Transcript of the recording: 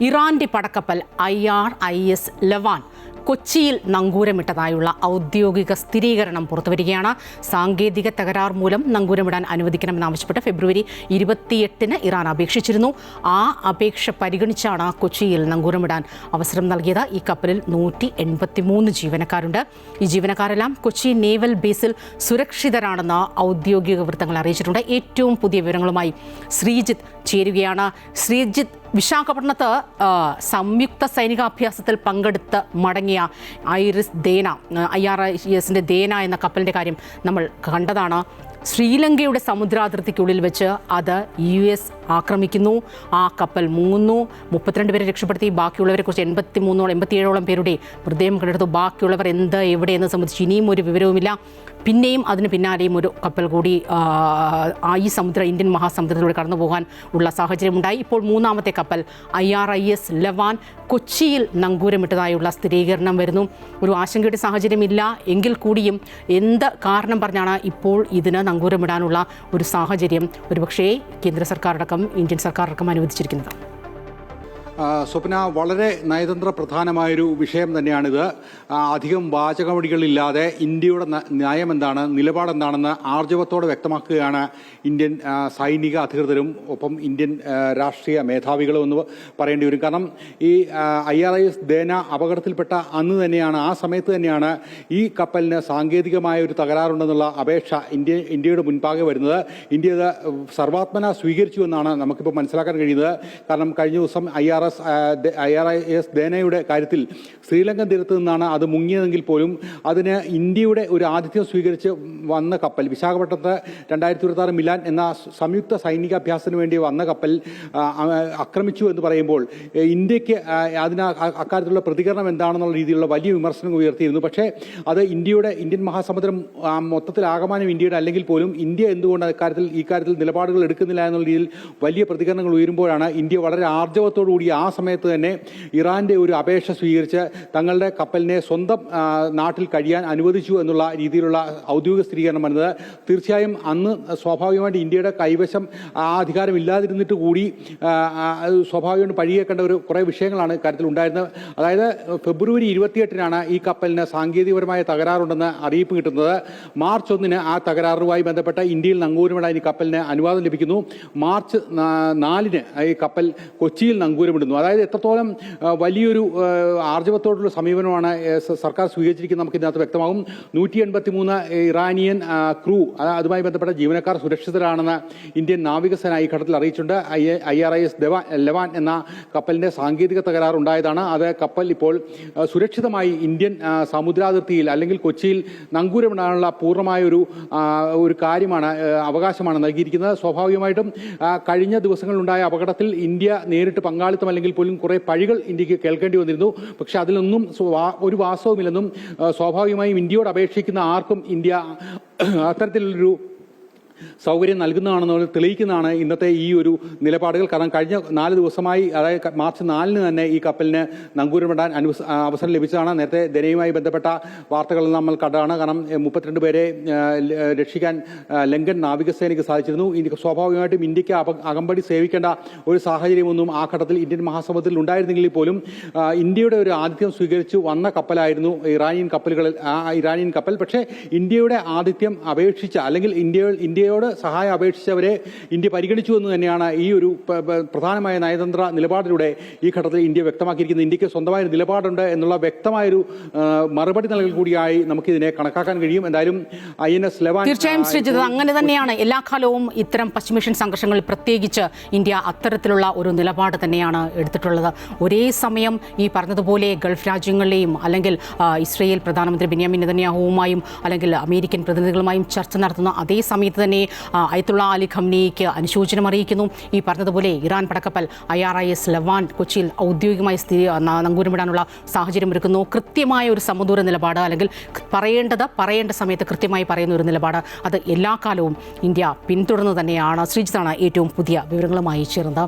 ഇറാന്റെ പടക്കപ്പൽ IRIS ലവാൻ കൊച്ചിയിൽ നങ്കൂരമിട്ടതായുള്ള ഔദ്യോഗിക സ്ഥിരീകരണം പുറത്തുവരികയാണ്. സാങ്കേതിക തകരാർ മൂലം നങ്കൂരമിടാൻ അനുവദിക്കണമെന്നാവശ്യപ്പെട്ട് ഫെബ്രുവരി 28-ന് ഇറാൻ അപേക്ഷിച്ചിരുന്നു. ആ അപേക്ഷ പരിഗണിച്ചാണ് കൊച്ചിയിൽ നങ്കൂരമിടാൻ അവസരം നൽകിയത്. ഈ കപ്പലിൽ 183 ജീവനക്കാരുണ്ട്. ഈ ജീവനക്കാരെല്ലാം കൊച്ചി നേവൽ ബേസിൽ സുരക്ഷിതരാണെന്ന് ഔദ്യോഗിക വൃത്തങ്ങൾ അറിയിച്ചിട്ടുണ്ട്. ഏറ്റവും പുതിയ വിവരങ്ങളുമായി ശ്രീജിത്ത് ചേരുകയാണ്. ശ്രീജിത്ത്, വിശാഖപട്ടണത്ത് സംയുക്ത സൈനികാഭ്യാസത്തിൽ പങ്കെടുത്ത് മടങ്ങിയ IRIS ദേന എന്ന കപ്പലിൻ്റെ കാര്യം നമ്മൾ കണ്ടതാണ്. ശ്രീലങ്കയുടെ സമുദ്രാതിർത്തിക്കുള്ളിൽ വെച്ച് അത് US ആക്രമിക്കുന്നു. ആ കപ്പൽ മുങ്ങുന്നു. 32 പേരെ രക്ഷപ്പെടുത്തി. ബാക്കിയുള്ളവരെ കുറിച്ച് 87ഓളം പേരുടെ മൃതദേഹം കണ്ടെടുത്തു. ബാക്കിയുള്ളവർ എവിടെയെന്ന് സംബന്ധിച്ച് ഇനിയും ഒരു വിവരവുമില്ല. പിന്നെയും അതിന് പിന്നാലെയും ഒരു കപ്പൽ കൂടി ഈ ഇന്ത്യൻ മഹാസമുദ്രത്തിലൂടെ കടന്നു പോകാൻ ഉള്ള സാഹചര്യമുണ്ടായി. ഇപ്പോൾ മൂന്നാമത്തെ കപ്പൽ IRIS ലവാൻ കൊച്ചിയിൽ നങ്കൂരമിട്ടതായുള്ള സ്ഥിരീകരണം വരുന്നു. ഒരു ആശങ്കയുടെ സാഹചര്യമില്ല എങ്കിൽ കൂടിയും എന്ത് കാരണം പറഞ്ഞാണ് ഇപ്പോൾ ഇതിന് നങ്കൂരമിടാനുള്ള ഒരു സാഹചര്യം ഒരുപക്ഷേ കേന്ദ്ര സർക്കാരടക്കം ഇന്ത്യൻ സർക്കാരടക്കം അനുവദിച്ചിരിക്കുന്നത്? സ്വപ്ന, വളരെ നയതന്ത്ര പ്രധാനമായൊരു വിഷയം തന്നെയാണിത്. അധികം വാചകമടികളില്ലാതെ ഇന്ത്യയുടെ നയം എന്താണ്, നിലപാടെന്താണെന്ന് ആർജവത്തോടെ വ്യക്തമാക്കുകയാണ് ഇന്ത്യൻ സൈനിക അധികൃതരും ഒപ്പം ഇന്ത്യൻ രാഷ്ട്രീയ മേധാവികളും എന്ന് പറയേണ്ടി വരും. കാരണം ഈ IRIS ദേന അപകടത്തിൽപ്പെട്ട അന്ന് തന്നെയാണ്, ആ സമയത്ത് തന്നെയാണ് ഈ കപ്പലിന് സാങ്കേതികമായ ഒരു തകരാറുണ്ടെന്നുള്ള അപേക്ഷ ഇന്ത്യയുടെ മുൻപാകെ വരുന്നത്. ഇന്ത്യ ഇത് സർവാത്മന സ്വീകരിച്ചു എന്നാണ് നമുക്കിപ്പോൾ മനസ്സിലാക്കാൻ കഴിയുന്നത്. കാരണം കഴിഞ്ഞ ദിവസം IRIS ദേനയുടെ കാര്യത്തിൽ ശ്രീലങ്കൻ തീരത്ത് നിന്നാണ് അത് മുങ്ങിയതെങ്കിൽ പോലും അതിന് ഇന്ത്യയുടെ ഒരു ആതിഥ്യം സ്വീകരിച്ച് വന്ന കപ്പൽ വിശാഖപട്ടണത്ത് 2026 മിലാൻ എന്ന സംയുക്ത സൈനികാഭ്യാസത്തിന് വേണ്ടി വന്ന കപ്പൽ ആക്രമിച്ചു എന്ന് പറയുമ്പോൾ ഇന്ത്യക്ക് അക്കാര്യത്തിലുള്ള പ്രതികരണം എന്താണെന്നുള്ള രീതിയിലുള്ള വലിയ വിമർശനം ഉയർത്തിയിരുന്നു. പക്ഷേ അത് ഇന്ത്യൻ മഹാസമുദ്രം മൊത്തത്തിലാകമാനം ഇന്ത്യയുടെ അല്ലെങ്കിൽ പോലും ഇന്ത്യ എന്തുകൊണ്ട് ഈ കാര്യത്തിൽ നിലപാടുകൾ എടുക്കുന്നില്ല എന്നുള്ള രീതിയിൽ വലിയ പ്രതികരണങ്ങൾ ഉയരുമ്പോഴാണ് ഇന്ത്യ വളരെ ആർജവത്തോടുകൂടി ആ സമയത്ത് തന്നെ ഇറാന്റെ ഒരു അപേക്ഷ സ്വീകരിച്ച് തങ്ങളുടെ കപ്പലിനെ സ്വന്തം നാട്ടിൽ കഴിയാൻ അനുവദിച്ചു എന്നുള്ള രീതിയിലുള്ള ഔദ്യോഗിക സ്ഥിരീകരണം വന്നത്. തീർച്ചയായും അന്ന് സ്വാഭാവികമായിട്ട് ഇന്ത്യയുടെ കൈവശം ആ അധികാരം ഇല്ലാതിരുന്നിട്ട് കൂടി സ്വാഭാവികമായിട്ട് പഴിയേക്കേണ്ട കുറേ വിഷയങ്ങളാണ് ഇക്കാര്യത്തിൽ ഉണ്ടായിരുന്നത്. അതായത് ഫെബ്രുവരി 28-നാണ് ഈ കപ്പലിന് സാങ്കേതികപരമായ തകരാറുണ്ടെന്ന് അറിയിപ്പ് കിട്ടുന്നത്. മാർച്ച് 1-ന് ആ തകരാറുമായി ബന്ധപ്പെട്ട ഇന്ത്യയിൽ നങ്കൂരമിടാൻ ഈ കപ്പലിന് അനുവാദം ലഭിക്കുന്നു. മാർച്ച് 4-ന് ഈ കപ്പൽ കൊച്ചിയിൽ നങ്കൂരമിടുന്നു. അതായത് എത്രത്തോളം വലിയൊരു ആർജവത്തോടുള്ള സമീപനമാണ് സർക്കാർ സ്വീകരിച്ചിരിക്കുന്നത് നമുക്ക് ഇതിനകത്ത് വ്യക്തമാകും. 183 ഇറാനിയൻ ക്രൂ, അതുമായി ബന്ധപ്പെട്ട ജീവനക്കാർ സുരക്ഷിതരാണെന്ന് ഇന്ത്യൻ നാവികസേന ഈ ഘട്ടത്തിൽ അറിയിച്ചിട്ടുണ്ട്. IRIS ലവാൻ എന്ന കപ്പലിന്റെ സാങ്കേതിക തകരാർ ഉണ്ടായതാണ്. അത് കപ്പൽ ഇപ്പോൾ സുരക്ഷിതമായി ഇന്ത്യൻ സമുദ്രാതിർത്തിയിൽ അല്ലെങ്കിൽ കൊച്ചിയിൽ നങ്കൂരമിടാനുള്ള പൂർണ്ണമായ ഒരു കാര്യമാണ്, അവകാശമാണ് നൽകിയിരിക്കുന്നത്. സ്വാഭാവികമായിട്ടും കഴിഞ്ഞ ദിവസങ്ങളിലുണ്ടായ അപകടത്തിൽ ഇന്ത്യ നേരിട്ട് പങ്കാളിത്തം അല്ലെങ്കിൽ പോലും കുറേ പഴികൾ ഇന്ത്യക്ക് കേൾക്കേണ്ടി വന്നിരുന്നു. പക്ഷെ അതിലൊന്നും ഒരു വാസ്തവമില്ലെന്നും സ്വാഭാവികമായും ഇന്ത്യയോട് അപേക്ഷിക്കുന്ന ആർക്കും ഇന്ത്യ അത്തരത്തിലുള്ളൊരു സൗകര്യം നൽകുന്നതാണെന്ന് തെളിയിക്കുന്നതാണ് ഇന്നത്തെ ഈ ഒരു നിലപാടുകൾ. കാരണം കഴിഞ്ഞ 4 ദിവസമായി, അതായത് മാർച്ച് 4-ന് തന്നെ ഈ കപ്പലിന് നങ്കൂരമിടാൻ അവസരം ലഭിച്ചതാണ്. നേരത്തെ ദേനയുമായി ബന്ധപ്പെട്ട വാർത്തകൾ നമ്മൾ കണ്ടതാണ്. കാരണം 32 പേരെ രക്ഷിക്കാൻ ലങ്കൻ നാവികസേനയ്ക്ക് സാധിച്ചിരുന്നു. സ്വാഭാവികമായിട്ടും ഇന്ത്യക്ക് അകമ്പടി സേവിക്കേണ്ട ഒരു സാഹചര്യമൊന്നും ആ ഘട്ടത്തിൽ ഇന്ത്യൻ മഹാസമുദ്രത്തിൽ ഉണ്ടായിരുന്നെങ്കിൽ പോലും ഇന്ത്യയുടെ ഒരു ആതിഥ്യം സ്വീകരിച്ചു വന്ന കപ്പലായിരുന്നു ഇറാനിയൻ കപ്പൽ. പക്ഷേ ഇന്ത്യയുടെ ആതിഥ്യം അപേക്ഷിച്ച അല്ലെങ്കിൽ ഇന്ത്യയോട് സഹായം അപേക്ഷിച്ചവരെ ഇന്ത്യ പരിഗണിച്ചു എന്ന് തന്നെയാണ് ഈ ഒരു പ്രധാനമായ നയതന്ത്ര നിലപാടിലൂടെ ഈ ഘട്ടത്തിൽ ഇന്ത്യ വ്യക്തമാക്കിയിരിക്കുന്നത്. ഇന്ത്യക്ക് സ്വന്തമായ നിലപാടുണ്ട് എന്നുള്ള വ്യക്തമായൊരു മറുപടി നൽകൽ കൂടിയായി നമുക്കിതിനെ കണക്കാക്കാൻ കഴിയും. എന്തായാലും INS ലവാൻ തീർച്ചയായും ശ്രീജിത്ത്, അങ്ങനെ തന്നെയാണ്. എല്ലാ കാലവും ഇത്തരം പശ്ചിമേഷ്യൻ സംഘർഷങ്ങളിൽ പ്രത്യേകിച്ച് ഇന്ത്യ അത്തരത്തിലുള്ള ഒരു നിലപാട് തന്നെയാണ് എടുത്തിട്ടുള്ളത്. ഒരേ സമയം ഈ പറഞ്ഞതുപോലെ ഗൾഫ് രാജ്യങ്ങളിലെയും അല്ലെങ്കിൽ ഇസ്രയേൽ പ്രധാനമന്ത്രി ബെന്യാമിൻ നെതന്യാഹുവുമായും അല്ലെങ്കിൽ അമേരിക്കൻ പ്രതിനിധികളുമായും ചർച്ച നടത്തുന്ന അതേ സമയത്ത് തന്നെ അയത്തുള്ള അലി ഖംനേയിക്ക് അനുശോചനം അറിയിക്കുന്നു. ഈ പറഞ്ഞതുപോലെ ഇറാൻ പടക്കപ്പൽ IRIS ലവാൻ കൊച്ചിയിൽ ഔദ്യോഗികമായി നങ്കൂരമിടാനുള്ള സാഹചര്യം ഒരുക്കുന്നു. കൃത്യമായ ഒരു സമദൂര നിലപാട് അല്ലെങ്കിൽ പറയേണ്ട സമയത്ത് കൃത്യമായി പറയുന്ന ഒരു നിലപാട് അത് എല്ലാ കാലവും ഇന്ത്യ പിന്തുടർന്ന് തന്നെയാണ്. ശ്രീജിത്താണ് ഏറ്റവും പുതിയ വിവരങ്ങളുമായി ചേർന്നത്.